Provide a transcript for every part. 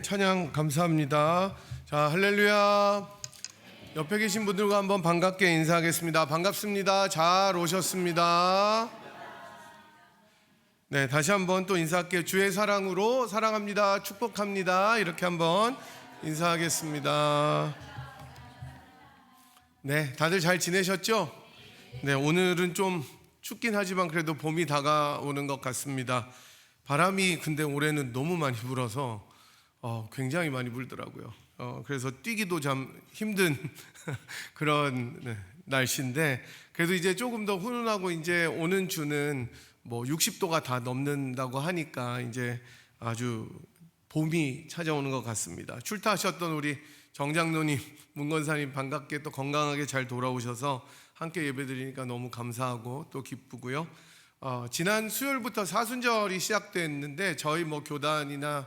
찬양 감사합니다. 자, 할렐루야. 옆에 계신 분들과 한번 반갑게 인사하겠습니다. 반갑습니다. 잘 오셨습니다. 네, 다시 한번 또 인사할게요. 주의 사랑으로 사랑합니다. 축복합니다. 이렇게 한번 인사하겠습니다. 네, 다들 잘 지내셨죠? 네, 오늘은 좀 춥긴 하지만 그래도 봄이 다가오는 것 같습니다. 바람이 근데 올해는 너무 많이 불어서 굉장히 많이 불더라고요. 그래서 뛰기도 참 힘든 그런 날씨인데, 그래도 이제 조금 더 훈훈하고 이제 오는 주는 뭐 60도가 다 넘는다고 하니까 이제 아주 봄이 찾아오는 것 같습니다. 출타하셨던 우리 정장로님, 문건사님 반갑게 또 건강하게 잘 돌아오셔서 함께 예배드리니까 너무 감사하고 또 기쁘고요. 지난 수요일부터 사순절이 시작됐는데 저희 뭐 교단이나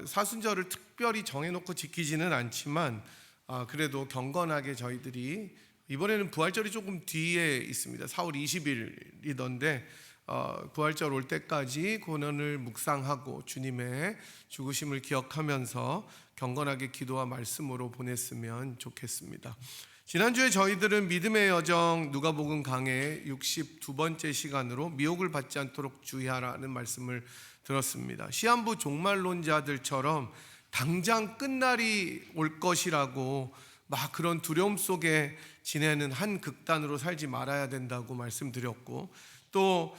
사순절을 특별히 정해놓고 지키지는 않지만 그래도 경건하게 저희들이 이번에는 부활절이 조금 뒤에 있습니다. 4월 20일이던데 부활절 올 때까지 고난을 묵상하고 주님의 죽으심을 기억하면서 경건하게 기도와 말씀으로 보냈으면 좋겠습니다. 지난주에 저희들은 믿음의 여정 누가복음 강해 62번째 시간으로 미혹을 받지 않도록 주의하라는 말씀을 들었습니다. 시한부 종말론자들처럼 당장 끝날이 올 것이라고 막 그런 두려움 속에 지내는 한 극단으로 살지 말아야 된다고 말씀드렸고, 또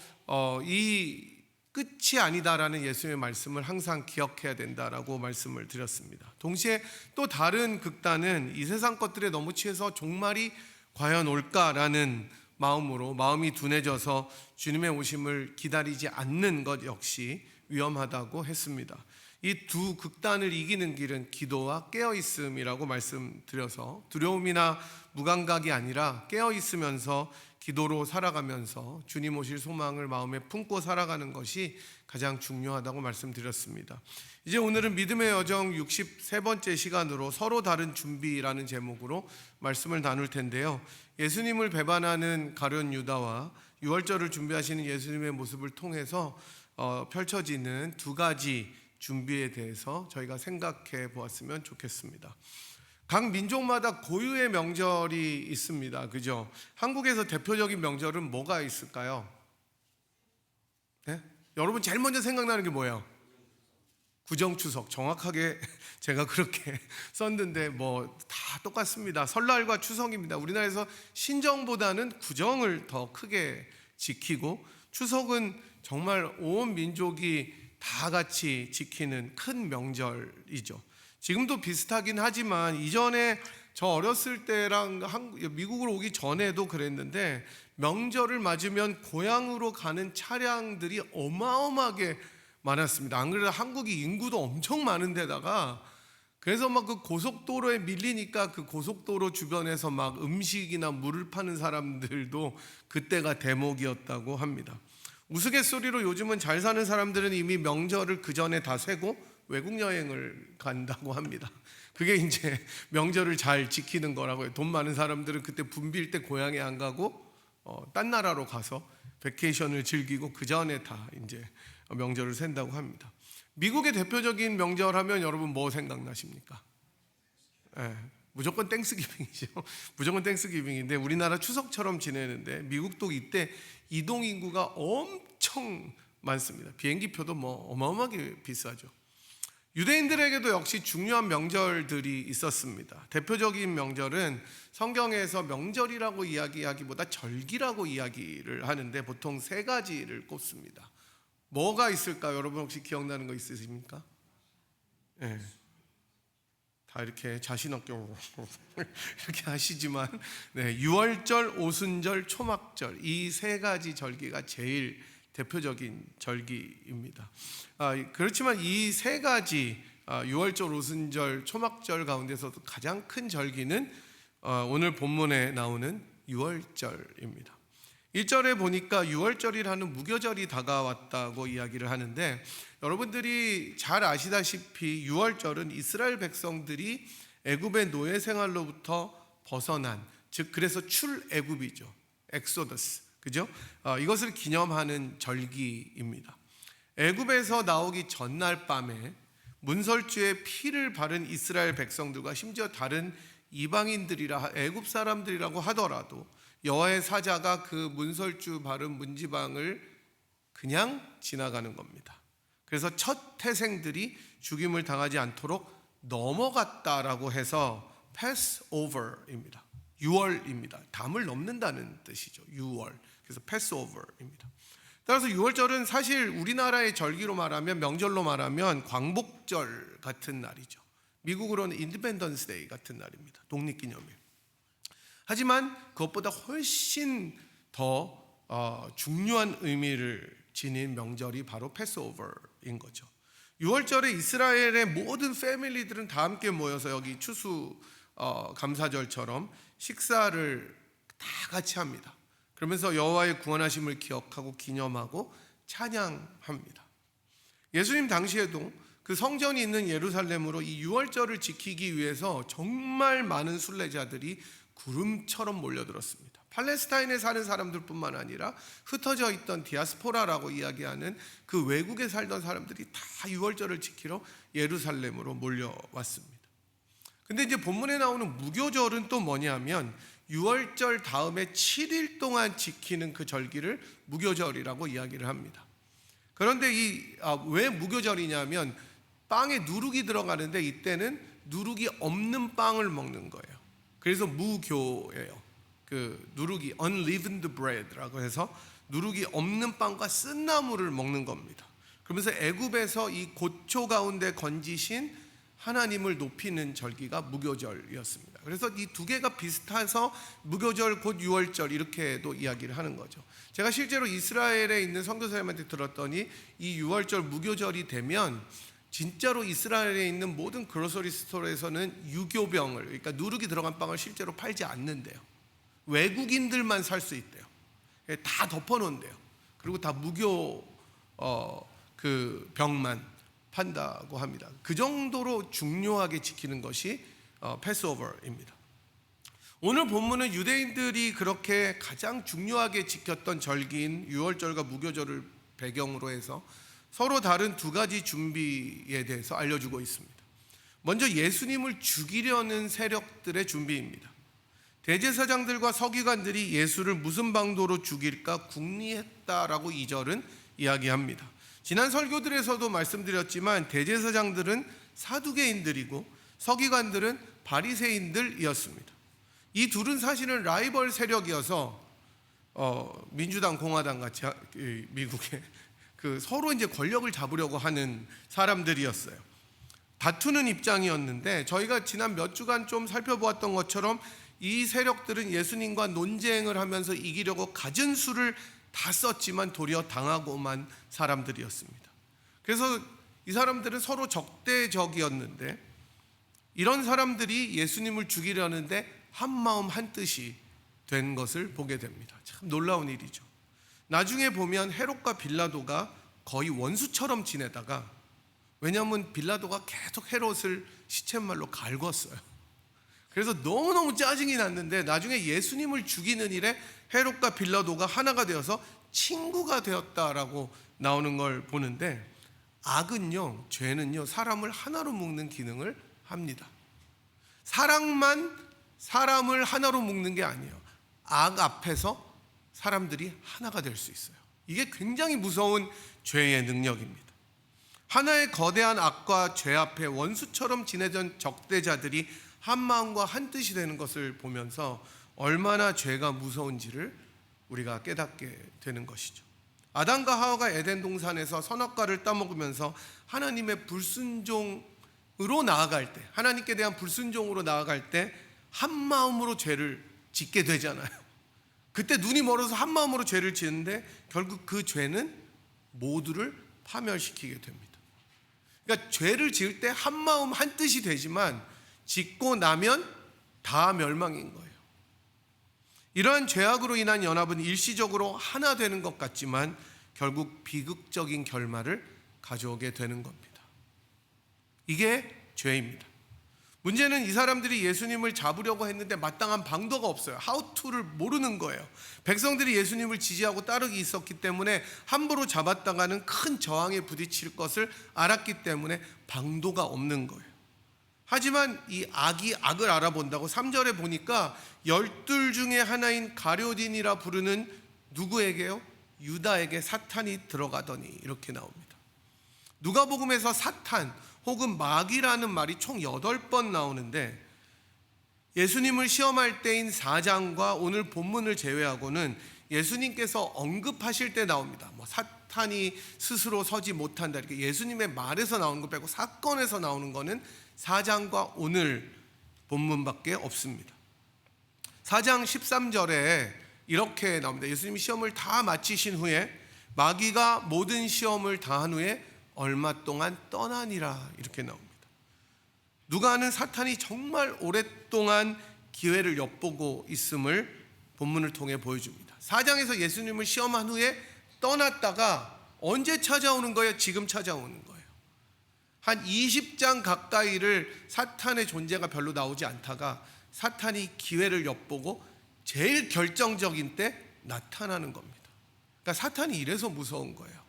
이 끝이 아니다라는 예수님의 말씀을 항상 기억해야 된다라고 말씀을 드렸습니다. 동시에 또 다른 극단은 이 세상 것들에 너무 취해서 종말이 과연 올까라는 마음으로 마음이 둔해져서 주님의 오심을 기다리지 않는 것 역시 위험하다고 했습니다. 이 두 극단을 이기는 길은 기도와 깨어있음이라고 말씀드려서 두려움이나 무감각이 아니라 깨어있으면서 기도로 살아가면서 주님 오실 소망을 마음에 품고 살아가는 것이 가장 중요하다고 말씀드렸습니다. 이제 오늘은 믿음의 여정 63번째 시간으로 서로 다른 준비라는 제목으로 말씀을 나눌 텐데요. 예수님을 배반하는 가룟 유다와 유월절을 준비하시는 예수님의 모습을 통해서 펼쳐지는 두 가지 준비에 대해서 저희가 생각해 보았으면 좋겠습니다. 각 민족마다 고유의 명절이 있습니다. 그죠? 한국에서 대표적인 명절은 뭐가 있을까요? 네? 여러분 제일 먼저 생각나는 게 뭐예요? 구정추석. 정확하게 제가 그렇게 썼는데 뭐 다 똑같습니다. 설날과 추석입니다. 우리나라에서 신정보다는 구정을 더 크게 지키고, 추석은 정말 온 민족이 다 같이 지키는 큰 명절이죠. 지금도 비슷하긴 하지만 이전에 저 어렸을 때랑 미국으로 오기 전에도 그랬는데, 명절을 맞으면 고향으로 가는 차량들이 어마어마하게 많았습니다. 안 그래도 한국이 인구도 엄청 많은 데다가, 그래서 막 그 고속도로에 밀리니까 그 고속도로 주변에서 막 음식이나 물을 파는 사람들도 그때가 대목이었다고 합니다. 우스갯소리로 요즘은 잘 사는 사람들은 이미 명절을 그 전에 다 쇠고 외국 여행을 간다고 합니다. 그게 이제 명절을 잘 지키는 거라고요. 돈 많은 사람들은 그때 붐빌 때 고향에 안 가고 딴 나라로 가서 베케이션을 즐기고 그 전에 다 이제 명절을 샌다고 합니다. 미국의 대표적인 명절 하면 여러분 뭐 생각나십니까? 무조건 땡스기빙이죠. 무조건 땡스기빙인데 우리나라 추석처럼 지내는데 미국도 이때 이동 인구가 엄청 많습니다. 비행기표도 뭐 어마어마하게 비싸죠. 유대인들에게도 역시 중요한 명절들이 있었습니다. 대표적인 명절은 성경에서 명절이라고 이야기하기보다 절기라고 이야기를 하는데 보통 세 가지를 꼽습니다. 뭐가 있을까요? 여러분 혹시 기억나는 거 있으십니까? 네. 다 이렇게 자신 없게 이렇게 하시지만, 유월절, 오순절, 초막절 이 세 가지 절기가 제일 대표적인 절기입니다. 그렇지만 이 세 가지 유월절, 오순절, 초막절 가운데서도 가장 큰 절기는 오늘 본문에 나오는 유월절입니다. 1절에 보니까 유월절이라는 무교절이 다가왔다고 이야기를 하는데, 여러분들이 잘 아시다시피 유월절은 이스라엘 백성들이 애굽의 노예 생활로부터 벗어난, 즉 그래서 출애굽이죠. 엑소더스. 그죠? 이것을 기념하는 절기입니다. 애굽에서 나오기 전날 밤에 문설주에 피를 바른 이스라엘 백성들과 심지어 다른 이방인들이라 애굽 사람들이라고 하더라도 여호와의 사자가 그 문설주 바른 문지방을 그냥 지나가는 겁니다. 그래서 첫 태생들이 죽임을 당하지 않도록 넘어갔다라고 해서 Passover입니다. 유월입니다. 담을 넘는다는 뜻이죠. 유월. 그래서 Passover입니다. 따라서 유월절은 사실 우리나라의 절기로 말하면, 명절로 말하면 광복절 같은 날이죠. 미국으로는 인디펜던스 데이 같은 날입니다. 독립기념일. 하지만 그것보다 훨씬 더 중요한 의미를 지닌 명절이 바로 패스오버인 거죠. 6월절에 이스라엘의 모든 패밀리들은 다 함께 모여서 여기 추수 감사절처럼 식사를 다 같이 합니다. 그러면서 여호와의 구원하심을 기억하고 기념하고 찬양합니다. 예수님 당시에도 그 성전이 있는 예루살렘으로 이 6월절을 지키기 위해서 정말 많은 순례자들이 구름처럼 몰려들었습니다. 팔레스타인에 사는 사람들뿐만 아니라 흩어져 있던 디아스포라라고 이야기하는 그 외국에 살던 사람들이 다 6월절을 지키러 예루살렘으로 몰려왔습니다. 근데 이제 본문에 나오는 무교절은 또 뭐냐면 6월절 다음에 7일 동안 지키는 그 절기를 무교절이라고 이야기를 합니다. 그런데 왜 무교절이냐면 빵에 누룩이 들어가는데 이때는 누룩이 없는 빵을 먹는 거예요. 그래서 무교예요. 그 누룩이 unleavened bread라고 해서 누룩이 없는 빵과 쓴나물을 먹는 겁니다. 그러면서 애굽에서 이 고초 가운데 건지신 하나님을 높이는 절기가 무교절이었습니다. 그래서 이 두 개가 비슷해서 무교절 곧 6월절 이렇게도 이야기를 하는 거죠. 제가 실제로 이스라엘에 있는 선교사님한테 들었더니 이 6월절 무교절이 되면 진짜로 이스라엘에 있는 모든 그로서리 스토어에서는 유교병을, 그러니까 누룩이 들어간 빵을 실제로 팔지 않는데요. 외국인들만 살 수 있대요. 다 덮어놓은대요. 그리고 다 무교 그 병만 판다고 합니다. 그 정도로 중요하게 지키는 것이 패스오버입니다. 오늘 본문은 유대인들이 그렇게 가장 중요하게 지켰던 절기인 6월절과 무교절을 배경으로 해서 서로 다른 두 가지 준비에 대해서 알려주고 있습니다. 먼저 예수님을 죽이려는 세력들의 준비입니다. 대제사장들과 서기관들이 예수를 무슨 방도로 죽일까 궁리했다라고 2절은 이야기합니다. 지난 설교들에서도 말씀드렸지만 대제사장들은 사두개인들이고 서기관들은 바리새인들이었습니다. 이 둘은 사실은 라이벌 세력이어서 민주당, 공화당 같이 미국에 서로 이제 권력을 잡으려고 하는 사람들이었어요. 다투는 입장이었는데 저희가 지난 몇 주간 좀 살펴보았던 것처럼 이 세력들은 예수님과 논쟁을 하면서 이기려고 갖은 수를 다 썼지만 도리어 당하고만 사람들이었습니다. 그래서 이 사람들은 서로 적대적이었는데 이런 사람들이 예수님을 죽이려는데 한마음 한뜻이 된 것을 보게 됩니다. 참 놀라운 일이죠. 나중에 보면 헤롯과 빌라도가 거의 원수처럼 지내다가, 왜냐하면 빌라도가 계속 헤롯을 시쳇말로 갈궜어요. 그래서 너무너무 짜증이 났는데 나중에 예수님을 죽이는 일에 헤롯과 빌라도가 하나가 되어서 친구가 되었다라고 나오는 걸 보는데, 악은요, 죄는요, 사람을 하나로 묶는 기능을 합니다. 사랑만 사람을 하나로 묶는 게 아니에요. 악 앞에서 사람들이 하나가 될 수 있어요. 이게 굉장히 무서운 죄의 능력입니다. 하나의 거대한 악과 죄 앞에 원수처럼 지내던 적대자들이 한 마음과 한 뜻이 되는 것을 보면서 얼마나 죄가 무서운지를 우리가 깨닫게 되는 것이죠. 아담과 하와가 에덴 동산에서 선악과를 따먹으면서 하나님의 불순종으로 나아갈 때, 하나님께 대한 불순종으로 나아갈 때 한 마음으로 죄를 짓게 되잖아요. 그때 눈이 멀어서 한 마음으로 죄를 짓는데 결국 그 죄는 모두를 파멸시키게 됩니다. 그러니까 죄를 지을 때 한 마음 한 뜻이 되지만 짓고 나면 다 멸망인 거예요. 이러한 죄악으로 인한 연합은 일시적으로 하나 되는 것 같지만 결국 비극적인 결말을 가져오게 되는 겁니다. 이게 죄입니다. 문제는 이 사람들이 예수님을 잡으려고 했는데 마땅한 방도가 없어요. How to를 모르는 거예요. 백성들이 예수님을 지지하고 따르기 있었기 때문에 함부로 잡았다가는 큰 저항에 부딪힐 것을 알았기 때문에 방도가 없는 거예요. 하지만 이 악이 악을 알아본다고 3절에 보니까 12 중에 하나인 가룟인이라 부르는 누구에게요? 유다에게 사탄이 들어가더니 이렇게 나옵니다. 누가복음에서 사탄 혹은 마귀라는 말이 총 8번 나오는데 예수님을 시험할 때인 4장과 오늘 본문을 제외하고는 예수님께서 언급하실 때 나옵니다. 사탄이 스스로 서지 못한다 이렇게 예수님의 말에서 나오는 거 빼고 사건에서 나오는 거는 4장과 오늘 본문밖에 없습니다. 4장 13절에 이렇게 나옵니다. 예수님이 시험을 다 마치신 후에 마귀가 모든 시험을 다한 후에 얼마 동안 떠나니라 이렇게 나옵니다. 누가는 사탄이 정말 오랫동안 기회를 엿보고 있음을 본문을 통해 보여줍니다. 4장에서 예수님을 시험한 후에 떠났다가 언제 찾아오는 거예요? 지금 찾아오는 거예요. 한 20장 가까이를 사탄의 존재가 별로 나오지 않다가 사탄이 기회를 엿보고 제일 결정적인 때 나타나는 겁니다. 그러니까 사탄이 이래서 무서운 거예요.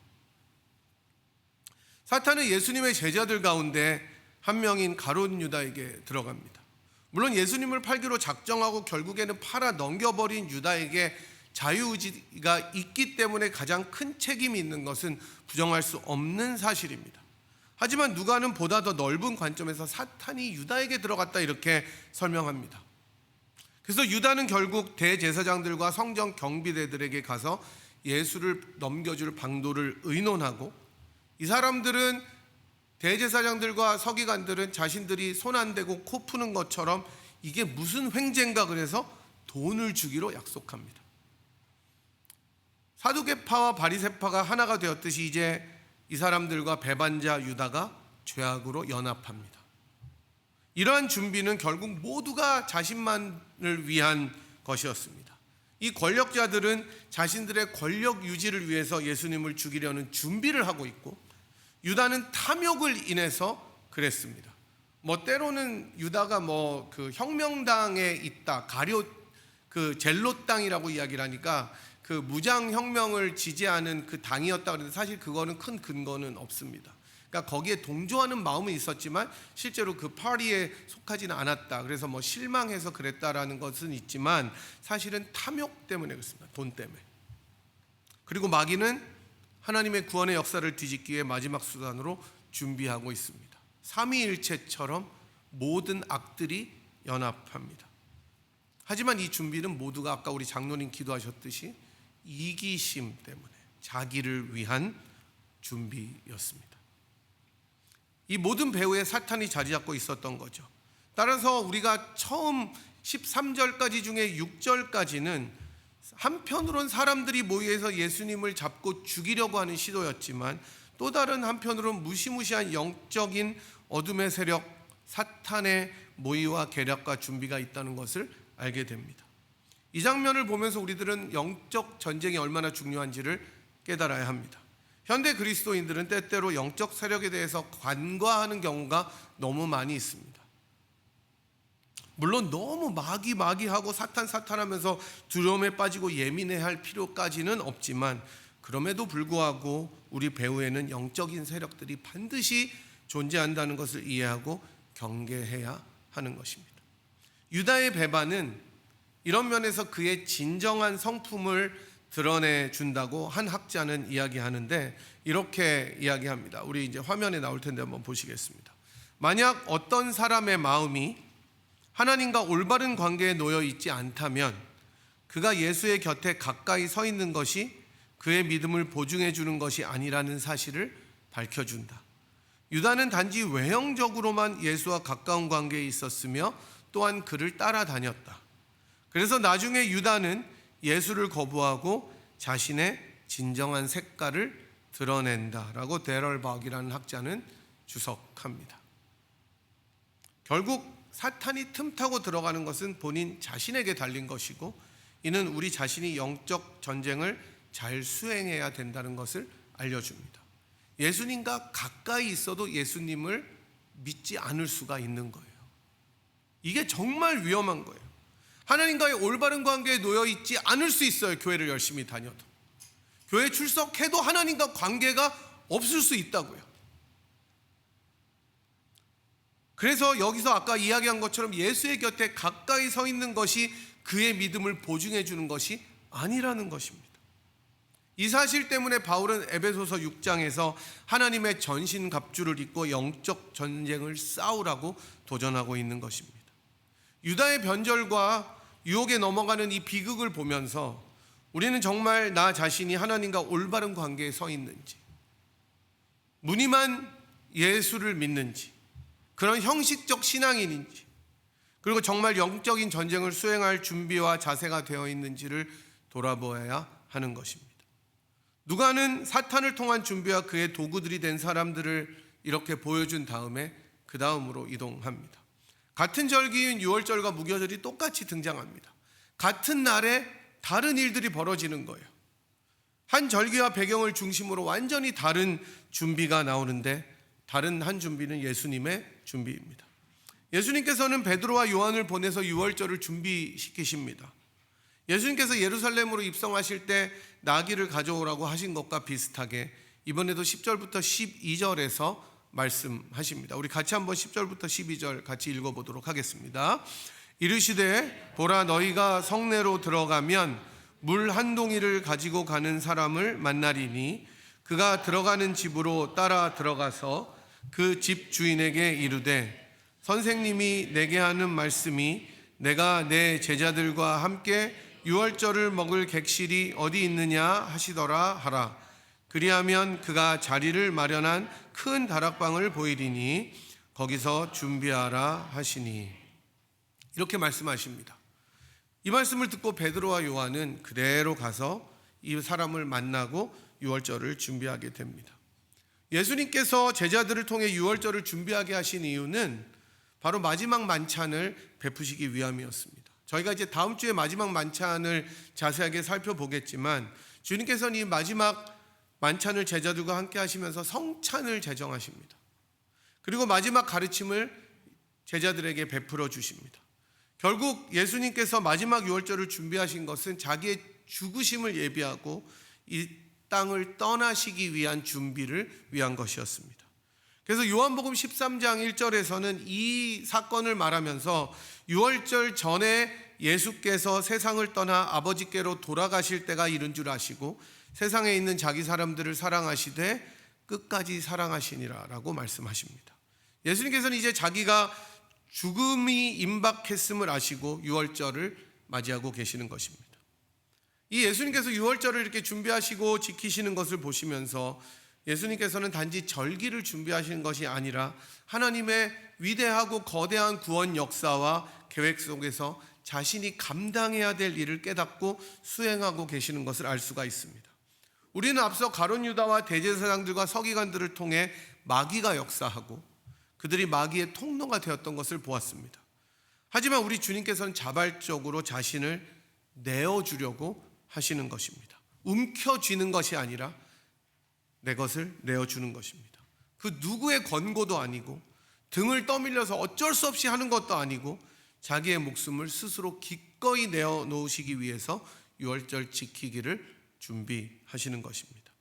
사탄은 예수님의 제자들 가운데 한 명인 가룟 유다에게 들어갑니다. 물론 예수님을 팔기로 작정하고 결국에는 팔아 넘겨버린 유다에게 자유의지가 있기 때문에 가장 큰 책임이 있는 것은 부정할 수 없는 사실입니다. 하지만 누가는 보다 더 넓은 관점에서 사탄이 유다에게 들어갔다 이렇게 설명합니다. 그래서 유다는 결국 대제사장들과 성전 경비대들에게 가서 예수를 넘겨줄 방도를 의논하고 이 사람들은 대제사장들과 서기관들은 자신들이 손 안 대고 코 푸는 것처럼 이게 무슨 횡재인가 그래서 돈을 주기로 약속합니다. 사두개파와 바리새파가 하나가 되었듯이 이제 이 사람들과 배반자 유다가 죄악으로 연합합니다. 이러한 준비는 결국 모두가 자신만을 위한 것이었습니다. 이 권력자들은 자신들의 권력 유지를 위해서 예수님을 죽이려는 준비를 하고 있고 유다는 탐욕을 인해서 그랬습니다. 때로는 유다가 그 혁명당에 있다, 그 젤롯 당이라고 이야기를 하니까 그 무장 혁명을 지지하는 그 당이었다 그러는데 사실 그거는 큰 근거는 없습니다. 그러니까 거기에 동조하는 마음은 있었지만 실제로 그 파리에 속하지는 않았다. 그래서 실망해서 그랬다라는 것은 있지만 사실은 탐욕 때문에 그렇습니다. 돈 때문에. 그리고 마귀는 하나님의 구원의 역사를 뒤집기 위해 마지막 수단으로 준비하고 있습니다. 삼위일체처럼 모든 악들이 연합합니다. 하지만 이 준비는 모두가 아까 우리 장로님 기도하셨듯이 이기심 때문에 자기를 위한 준비였습니다. 이 모든 배후에 사탄이 자리 잡고 있었던 거죠. 따라서 우리가 처음 13절까지 중에 6절까지는 한편으론 사람들이 모여서 예수님을 잡고 죽이려고 하는 시도였지만 또 다른 한편으론 무시무시한 영적인 어둠의 세력 사탄의 모의와 계략과 준비가 있다는 것을 알게 됩니다. 이 장면을 보면서 우리들은 영적 전쟁이 얼마나 중요한지를 깨달아야 합니다. 현대 그리스도인들은 때때로 영적 세력에 대해서 간과하는 경우가 너무 많이 있습니다. 물론 너무 마귀하고 사탄하면서 두려움에 빠지고 예민해 할 필요까지는 없지만 그럼에도 불구하고 우리 배후에는 영적인 세력들이 반드시 존재한다는 것을 이해하고 경계해야 하는 것입니다. 유다의 배반은 이런 면에서 그의 진정한 성품을 드러내준다고 한 학자는 이야기하는데 이렇게 이야기합니다. 우리 이제 화면에 나올 텐데 한번 보시겠습니다. 만약 어떤 사람의 마음이 하나님과 올바른 관계에 놓여 있지 않다면 그가 예수의 곁에 가까이 서 있는 것이 그의 믿음을 보증해 주는 것이 아니라는 사실을 밝혀준다. 유다는 단지 외형적으로만 예수와 가까운 관계에 있었으며 또한 그를 따라다녔다. 그래서 나중에 유다는 예수를 거부하고 자신의 진정한 색깔을 드러낸다라고 데럴박이라는 학자는 주석합니다. 결국 사탄이 틈타고 들어가는 것은 본인 자신에게 달린 것이고 이는 우리 자신이 영적 전쟁을 잘 수행해야 된다는 것을 알려줍니다. 예수님과 가까이 있어도 예수님을 믿지 않을 수가 있는 거예요. 이게 정말 위험한 거예요. 하나님과의 올바른 관계에 놓여 있지 않을 수 있어요. 교회를 열심히 다녀도. 교회 출석해도 하나님과 관계가 없을 수 있다고요. 그래서 여기서 아까 이야기한 것처럼 예수의 곁에 가까이 서 있는 것이 그의 믿음을 보증해 주는 것이 아니라는 것입니다. 이 사실 때문에 바울은 에베소서 6장에서 하나님의 전신갑주를 입고 영적 전쟁을 싸우라고 도전하고 있는 것입니다. 유다의 변절과 유혹에 넘어가는 이 비극을 보면서 우리는 정말 나 자신이 하나님과 올바른 관계에 서 있는지, 무늬만 예수를 믿는지, 그런 형식적 신앙인인지, 그리고 정말 영적인 전쟁을 수행할 준비와 자세가 되어 있는지를 돌아보아야 하는 것입니다. 누가는 사탄을 통한 준비와 그의 도구들이 된 사람들을 이렇게 보여준 다음에 그 다음으로 이동합니다. 같은 절기인 유월절과 무교절이 똑같이 등장합니다. 같은 날에 다른 일들이 벌어지는 거예요. 한 절기와 배경을 중심으로 완전히 다른 준비가 나오는데, 다른 한 준비는 예수님의 준비입니다. 예수님께서는 베드로와 요한을 보내서 유월절을 준비시키십니다. 예수님께서 예루살렘으로 입성하실 때 나귀를 가져오라고 하신 것과 비슷하게 이번에도 10절부터 12절에서 말씀하십니다. 우리 같이 한번 10절부터 12절 같이 읽어보도록 하겠습니다. 이르시되 보라, 너희가 성내로 들어가면 물 한 동이를 가지고 가는 사람을 만나리니 그가 들어가는 집으로 따라 들어가서 그 집 주인에게 이르되 선생님이 내게 하는 말씀이 내가 내 제자들과 함께 유월절을 먹을 객실이 어디 있느냐 하시더라 하라. 그리하면 그가 자리를 마련한 큰 다락방을 보이리니 거기서 준비하라 하시니. 이렇게 말씀하십니다. 이 말씀을 듣고 베드로와 요한은 그대로 가서 이 사람을 만나고 유월절을 준비하게 됩니다. 예수님께서 제자들을 통해 유월절을 준비하게 하신 이유는 바로 마지막 만찬을 베푸시기 위함이었습니다. 저희가 이제 다음 주에 마지막 만찬을 자세하게 살펴보겠지만, 주님께서는 이 마지막 만찬을 제자들과 함께 하시면서 성찬을 제정하십니다. 그리고 마지막 가르침을 제자들에게 베풀어 주십니다. 결국 예수님께서 마지막 유월절을 준비하신 것은 자기의 죽으심을 예비하고 이 땅을 떠나시기 위한 준비를 위한 것이었습니다. 그래서 요한복음 13장 1절에서는 이 사건을 말하면서 유월절 전에 예수께서 세상을 떠나 아버지께로 돌아가실 때가 이른 줄 아시고 세상에 있는 자기 사람들을 사랑하시되 끝까지 사랑하시니라 라고 말씀하십니다. 예수님께서는 이제 자기가 죽음이 임박했음을 아시고 유월절을 맞이하고 계시는 것입니다. 이 예수님께서 유월절을 이렇게 준비하시고 지키시는 것을 보시면서 예수님께서는 단지 절기를 준비하시는 것이 아니라 하나님의 위대하고 거대한 구원 역사와 계획 속에서 자신이 감당해야 될 일을 깨닫고 수행하고 계시는 것을 알 수가 있습니다. 우리는 앞서 가룟 유다와 대제사장들과 서기관들을 통해 마귀가 역사하고 그들이 마귀의 통로가 되었던 것을 보았습니다. 하지만 우리 주님께서는 자발적으로 자신을 내어주려고 하시는 것입니다. 움켜쥐는 것이 아니라 내 것을 내어주는 것입니다. 그 누구의 권고도 아니고 등을 떠밀려서 어쩔 수 없이 하는 것도 아니고 자기의 목숨을 스스로 기꺼이 내어놓으시기 위해서 유월절 지키기를 준비하시는 것입니다.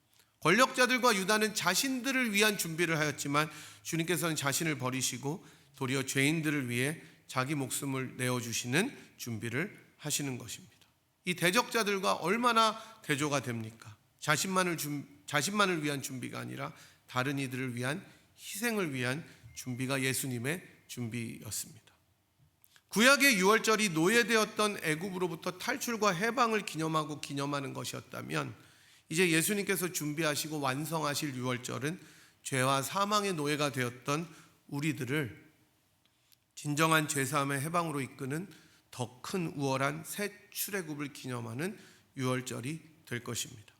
권력자들과 유다는 자신들을 위한 준비를 하였지만 주님께서는 자신을 버리시고 도리어 죄인들을 위해 자기 목숨을 내어주시는 준비를 하시는 것입니다. 이 대적자들과 얼마나 대조가 됩니까? 자신만을 위한 준비가 아니라 다른 이들을 위한 희생을 위한 준비가 예수님의 준비였습니다. 구약의 유월절이 노예되었던 애굽으로부터 탈출과 해방을 기념하는 것이었다면 이제 예수님께서 준비하시고 완성하실 유월절은 죄와 사망의 노예가 되었던 우리들을 진정한 죄사함의 해방으로 이끄는 더 큰 우월한 새 출애굽을 기념하는 유월절이 될 것입니다.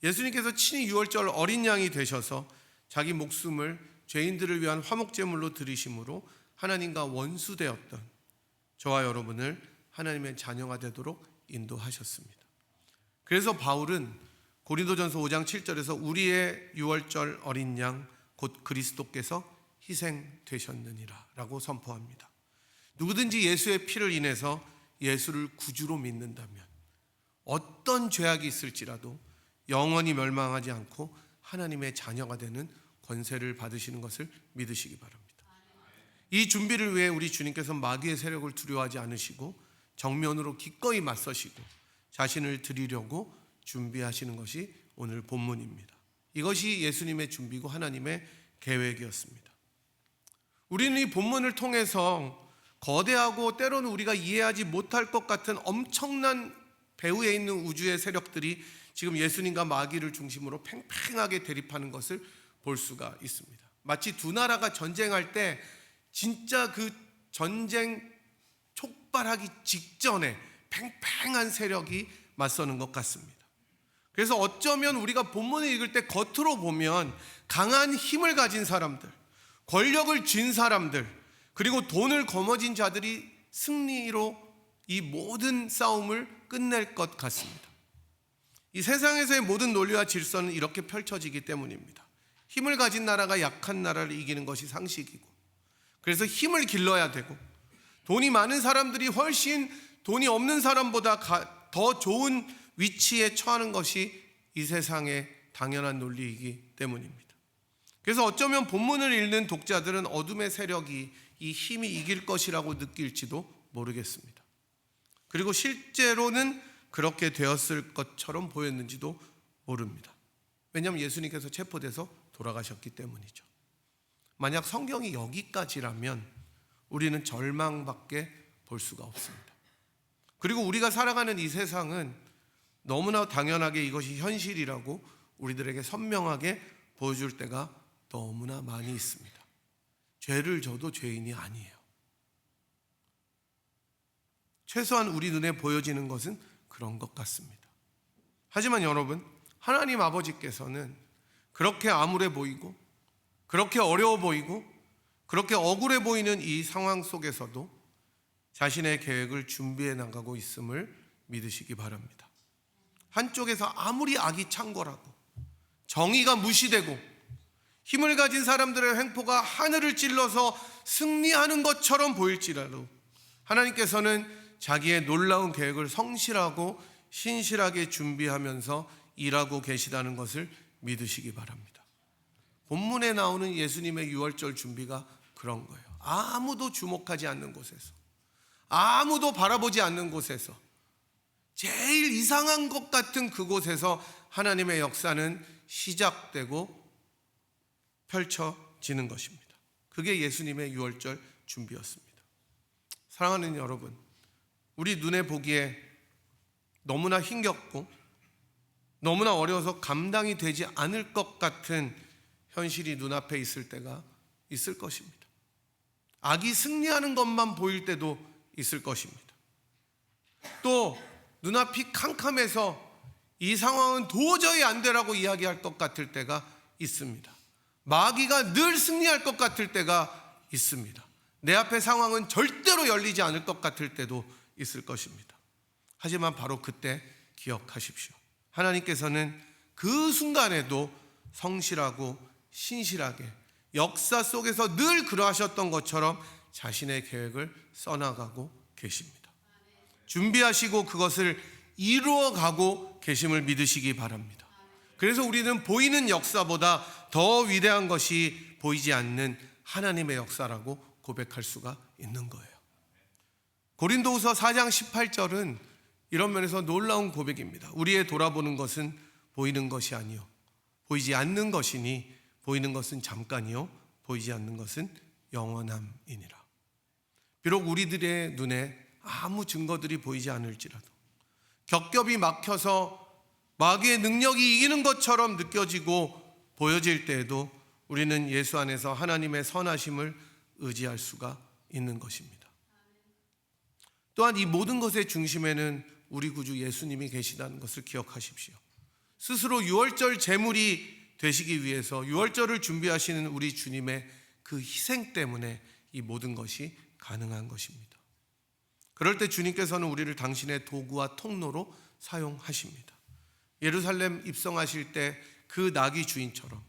예수님께서 친히 유월절 어린 양이 되셔서 자기 목숨을 죄인들을 위한 화목제물로 드리심으로 하나님과 원수되었던 저와 여러분을 하나님의 자녀가 되도록 인도하셨습니다. 그래서 바울은 고린도전서 5장 7절에서 우리의 유월절 어린 양 곧 그리스도께서 희생되셨느니라 라고 선포합니다. 누구든지 예수의 피를 인해서 예수를 구주로 믿는다면 어떤 죄악이 있을지라도 영원히 멸망하지 않고 하나님의 자녀가 되는 권세를 받으시는 것을 믿으시기 바랍니다. 이 준비를 위해 우리 주님께서 마귀의 세력을 두려워하지 않으시고 정면으로 기꺼이 맞서시고 자신을 드리려고 준비하시는 것이 오늘 본문입니다. 이것이 예수님의 준비고 하나님의 계획이었습니다. 우리는 이 본문을 통해서 거대하고 때로는 우리가 이해하지 못할 것 같은 엄청난 배후에 있는 우주의 세력들이 지금 예수님과 마귀를 중심으로 팽팽하게 대립하는 것을 볼 수가 있습니다. 마치 두 나라가 전쟁할 때 진짜 그 전쟁 촉발하기 직전에 팽팽한 세력이 맞서는 것 같습니다. 그래서 어쩌면 우리가 본문을 읽을 때 겉으로 보면 강한 힘을 가진 사람들, 권력을 쥔 사람들, 그리고 돈을 거머쥔 자들이 승리로 이 모든 싸움을 끝낼 것 같습니다. 이 세상에서의 모든 논리와 질서는 이렇게 펼쳐지기 때문입니다. 힘을 가진 나라가 약한 나라를 이기는 것이 상식이고, 그래서 힘을 길러야 되고, 돈이 많은 사람들이 훨씬 돈이 없는 사람보다 더 좋은 위치에 처하는 것이 이 세상의 당연한 논리이기 때문입니다. 그래서 어쩌면 본문을 읽는 독자들은 어둠의 세력이 이 힘이 이길 것이라고 느낄지도 모르겠습니다. 그리고 실제로는 그렇게 되었을 것처럼 보였는지도 모릅니다. 왜냐하면 예수님께서 체포돼서 돌아가셨기 때문이죠. 만약 성경이 여기까지라면 우리는 절망밖에 볼 수가 없습니다. 그리고 우리가 살아가는 이 세상은 너무나 당연하게 이것이 현실이라고 우리들에게 선명하게 보여줄 때가 너무나 많이 있습니다. 죄를 져도 죄인이 아니에요. 최소한 우리 눈에 보여지는 것은 그런 것 같습니다. 하지만 여러분, 하나님 아버지께서는 그렇게 암울해 보이고, 그렇게 어려워 보이고, 그렇게 억울해 보이는 이 상황 속에서도 자신의 계획을 준비해 나가고 있음을 믿으시기 바랍니다. 한쪽에서 아무리 악이 창궐하고 정의가 무시되고 힘을 가진 사람들의 횡포가 하늘을 찔러서 승리하는 것처럼 보일지라도 하나님께서는 자기의 놀라운 계획을 성실하고 신실하게 준비하면서 일하고 계시다는 것을 믿으시기 바랍니다. 본문에 나오는 예수님의 유월절 준비가 그런 거예요. 아무도 주목하지 않는 곳에서, 아무도 바라보지 않는 곳에서, 제일 이상한 것 같은 그곳에서 하나님의 역사는 시작되고 펼쳐지는 것입니다. 그게 예수님의 유월절 준비였습니다. 사랑하는 여러분, 우리 눈에 보기에 너무나 힘겹고 너무나 어려워서 감당이 되지 않을 것 같은 현실이 눈앞에 있을 때가 있을 것입니다. 악이 승리하는 것만 보일 때도 있을 것입니다. 또 눈앞이 캄캄해서 이 상황은 도저히 안 되라고 이야기할 것 같을 때가 있습니다. 마귀가 늘 승리할 것 같을 때가 있습니다. 내 앞의 상황은 절대로 열리지 않을 것 같을 때도 있을 것입니다. 하지만 바로 그때 기억하십시오. 하나님께서는 그 순간에도 성실하고 신실하게 역사 속에서 늘 그러하셨던 것처럼 자신의 계획을 써나가고 계십니다. 준비하시고 그것을 이루어가고 계심을 믿으시기 바랍니다. 그래서 우리는 보이는 역사보다 더 위대한 것이 보이지 않는 하나님의 역사라고 고백할 수가 있는 거예요. 고린도후서 4장 18절은 이런 면에서 놀라운 고백입니다. 우리의 돌아보는 것은 보이는 것이 아니요 보이지 않는 것이니 보이는 것은 잠깐이요 보이지 않는 것은 영원함이니라. 비록 우리들의 눈에 아무 증거들이 보이지 않을지라도, 겹겹이 막혀서 마귀의 능력이 이기는 것처럼 느껴지고 보여질 때에도 우리는 예수 안에서 하나님의 선하심을 의지할 수가 있는 것입니다. 또한 이 모든 것의 중심에는 우리 구주 예수님이 계시다는 것을 기억하십시오. 스스로 유월절 제물이 되시기 위해서 유월절을 준비하시는 우리 주님의 그 희생 때문에 이 모든 것이 가능한 것입니다. 그럴 때 주님께서는 우리를 당신의 도구와 통로로 사용하십니다. 예루살렘 입성하실 때 그 나귀 주인처럼,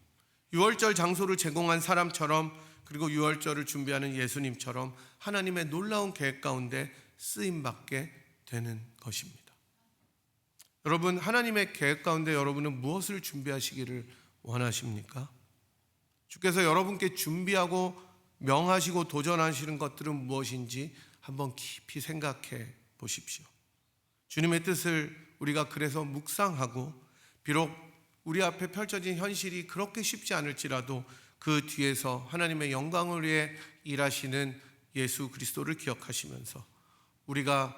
유월절 장소를 제공한 사람처럼 그리고 유월절을 준비하는 예수님처럼 하나님의 놀라운 계획 가운데 쓰임받게 되는 것입니다. 여러분, 하나님의 계획 가운데 여러분은 무엇을 준비하시기를 원하십니까? 주께서 여러분께 준비하고 명하시고 도전하시는 것들은 무엇인지 한번 깊이 생각해 보십시오. 주님의 뜻을 우리가 그래서 묵상하고, 비록 우리 앞에 펼쳐진 현실이 그렇게 쉽지 않을지라도 그 뒤에서 하나님의 영광을 위해 일하시는 예수 그리스도를 기억하시면서 우리가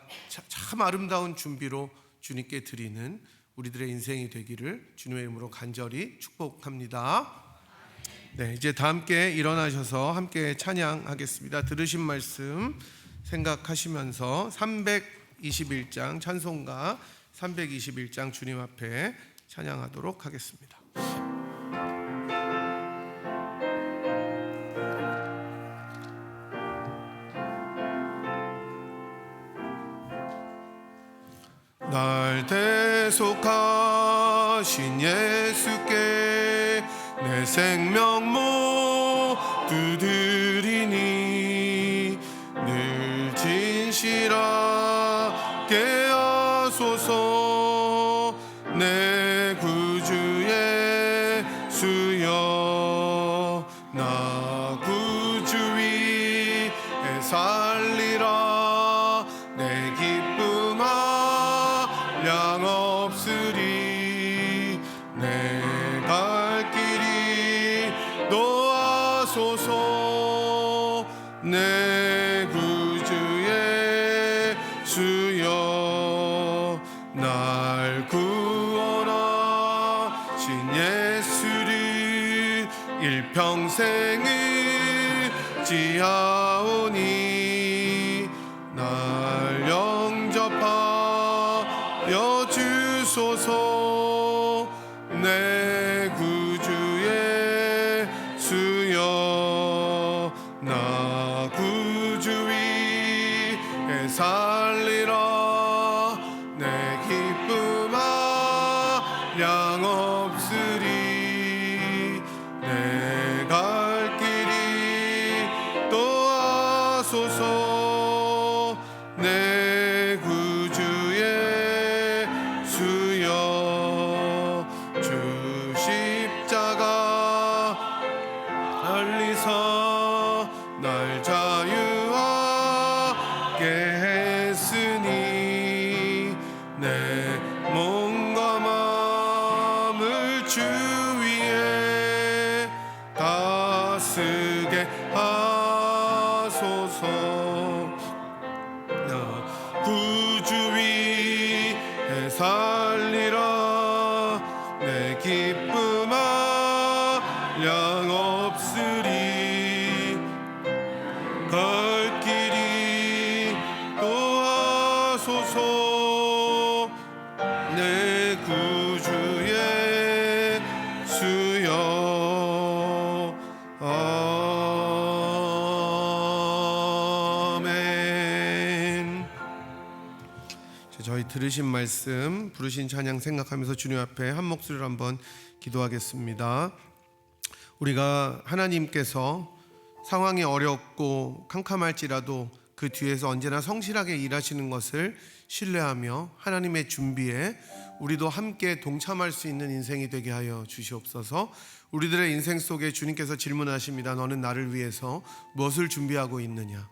참 아름다운 준비로 주님께 드리는 우리들의 인생이 되기를 주님의 이름으로 간절히 축복합니다. 네, 이제 다 함께 일어나셔서 함께 찬양하겠습니다. 들으신 말씀 생각하시면서 321장 찬송가 321장 주님 앞에 찬양하도록 하겠습니다. 날 대속하신 예수께 내 생명 모두 드리니 늘 진실하게 하소서. 내 구주 예수여, 나 구주 위에 살리라. 내 기쁨 한량 없으리. 내 갈 길이 놓아소서. 내 구주 예수여, 날 구원하신 예수를 일평생을 지하오니 날 영접하여 주소서. 내 구주 예수여, 나 구주 위에 살리라. 내 기쁨 한량 없으리. 내 갈 길이 또하소서. 내 구주 예수여, 주 십자가 달리사 날 자유하게 했으니 내 몸과 마음을 주 위에 다스게 하소서. 나 구주 위에 살리라. 내 기쁨 한량 없으리. 갈 길이 또하소서. 내 구주 예수여, 아멘. 저희 들으신 말씀, 부르신 찬양 생각하면서 주님 앞에 한 목소리로 한번 기도하겠습니다. 우리가 하나님께서 상황이 어렵고 캄캄할지라도 그 뒤에서 언제나 성실하게 일하시는 것을 신뢰하며 하나님의 준비에 우리도 함께 동참할 수 있는 인생이 되게 하여 주시옵소서. 우리들의 인생 속에 주님께서 질문하십니다. 너는 나를 위해서 무엇을 준비하고 있느냐?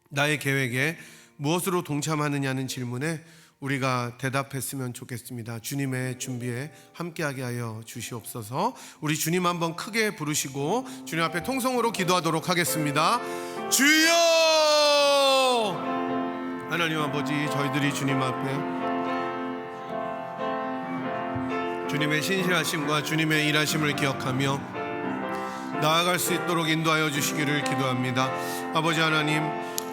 나의 계획에 무엇으로 동참하느냐는 질문에 우리가 대답했으면 좋겠습니다. 주님의 준비에 함께하게 하여 주시옵소서. 우리 주님 한번 크게 부르시고 주님 앞에 통성으로 기도하도록 하겠습니다. 주여! 하나님 아버지, 저희들이 주님 앞에 주님의 신실하심과 주님의 일하심을 기억하며 나아갈 수 있도록 인도하여 주시기를 기도합니다. 아버지 하나님,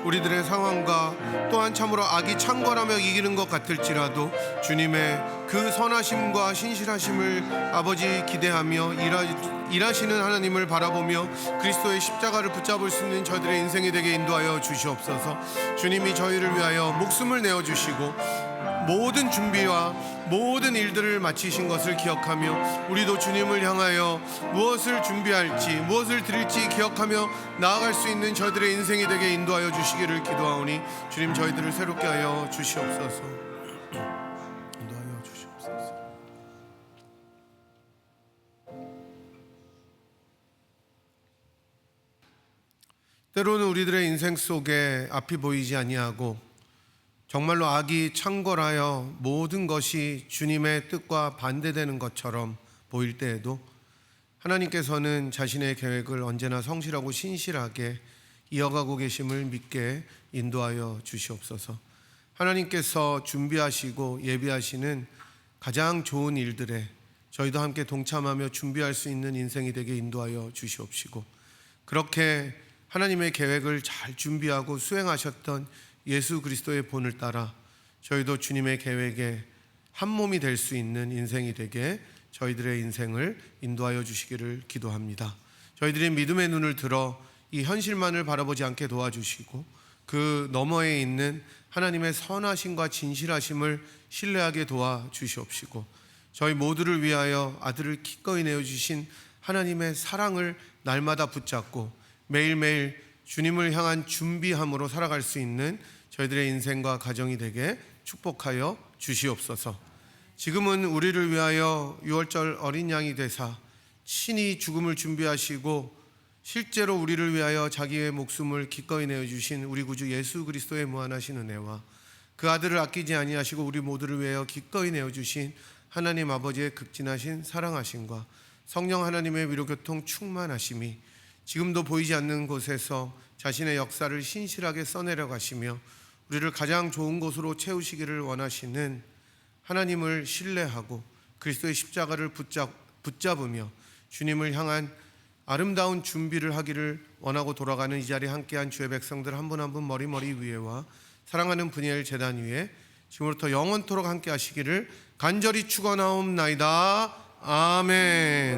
우리들의 상황과 또한 참으로 악이 창궐하며 이기는 것 같을지라도 주님의 그 선하심과 신실하심을 아버지 기대하며 일하시는 하나님을 바라보며 그리스도의 십자가를 붙잡을 수 있는 저희들의 인생이 되게 인도하여 주시옵소서. 주님이 저희를 위하여 목숨을 내어주시고 모든 준비와 모든 일들을 마치신 것을 기억하며 우리도 주님을 향하여 무엇을 준비할지 무엇을 드릴지 기억하며 나아갈 수 있는 저희들의 인생이 되게 인도하여 주시기를 기도하오니 주님 저희들을 새롭게 하여 주시옵소서. 인도하여 주시옵소서. 때로는 우리들의 인생 속에 앞이 보이지 아니하고 정말로 악이 창궐하여 모든 것이 주님의 뜻과 반대되는 것처럼 보일 때에도 하나님께서는 자신의 계획을 언제나 성실하고 신실하게 이어가고 계심을 믿게 인도하여 주시옵소서. 하나님께서 준비하시고 예비하시는 가장 좋은 일들에 저희도 함께 동참하며 준비할 수 있는 인생이 되게 인도하여 주시옵시고, 그렇게 하나님의 계획을 잘 준비하고 수행하셨던 예수 그리스도의 본을 따라 저희도 주님의 계획에 한 몸이 될 수 있는 인생이 되게 저희들의 인생을 인도하여 주시기를 기도합니다. 저희들이 믿음의 눈을 들어 이 현실만을 바라보지 않게 도와주시고 그 너머에 있는 하나님의 선하심과 진실하심을 신뢰하게 도와주시옵시고, 저희 모두를 위하여 아들을 기꺼이 내어주신 하나님의 사랑을 날마다 붙잡고 매일매일 주님을 향한 준비함으로 살아갈 수 있는 저희들의 인생과 가정이 되게 축복하여 주시옵소서. 지금은 우리를 위하여 유월절 어린 양이 되사 친히 죽음을 준비하시고 실제로 우리를 위하여 자기의 목숨을 기꺼이 내어주신 우리 구주 예수 그리스도의 무한하신 은혜와 그 아들을 아끼지 아니하시고 우리 모두를 위하여 기꺼이 내어주신 하나님 아버지의 극진하신 사랑하심과 성령 하나님의 위로교통 충만하심이 지금도 보이지 않는 곳에서 자신의 역사를 신실하게 써내려 가시며 우리를 가장 좋은 곳으로 채우시기를 원하시는 하나님을 신뢰하고 그리스도의 십자가를 붙잡으며 주님을 향한 아름다운 준비를 하기를 원하고 돌아가는 이 자리에 함께한 주의 백성들 한 분 한 분 머리 위에와 사랑하는 분이엘 제단 위에 지금부터 영원토록 함께 하시기를 간절히 축원하옵나이다. 아멘.